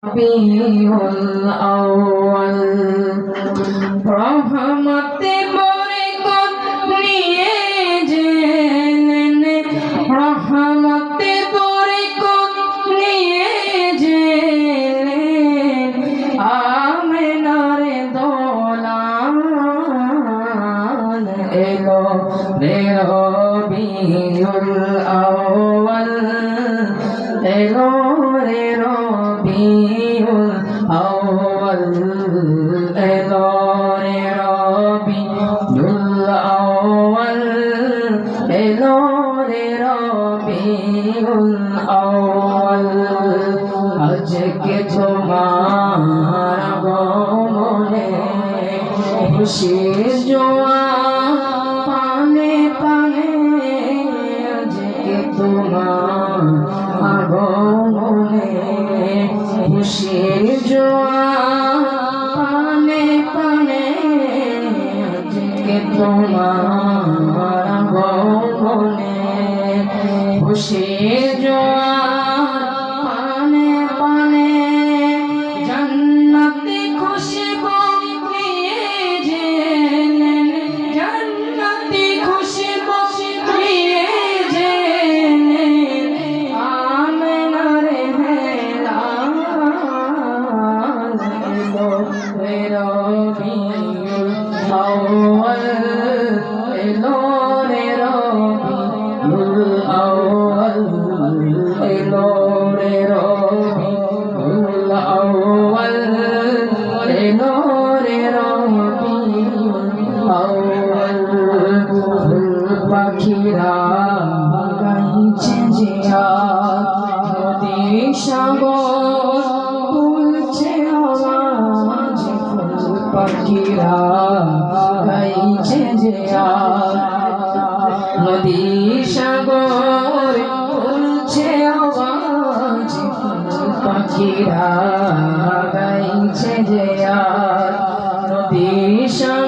রবিউল আউয়াল রহমতে বরকত নিয়ে জেনেন রহমতে বরকত নিয়ে জেনেন আমিনার দোলান এলো রে রবিউল আউয়াল এলো রে রবিউল আউয়াল এলো রে রবিউল আউয়াল এলো রে রবিউল আউয়াল আজকে তোমার আগমনে খুশির জোয়ার পানে পানে আজকে তোমার আগমনে খুশির জোয়ার পানে পানে আজকে তোমার আগমনে খুশির জোয়ার পানে পানে জান্নাতি খুশবু নিয়ে জেনেন জান্নাতি খুশবু নিয়ে জেনেন আমিনার হেলাল এলো রে রবিউল আউয়াল এলো রে রবিউল আউয়াল এলো রে রবিউল আউয়াল এলো রে রবিউল আউয়াল পাখিরা গাইছে যে নদী সাগর তুলছে আওয়াজ পাখিরা গাইছে যে নদী সাগর তুলছে আওয়াজ পাখিরা গাইছে যে নদী সাগর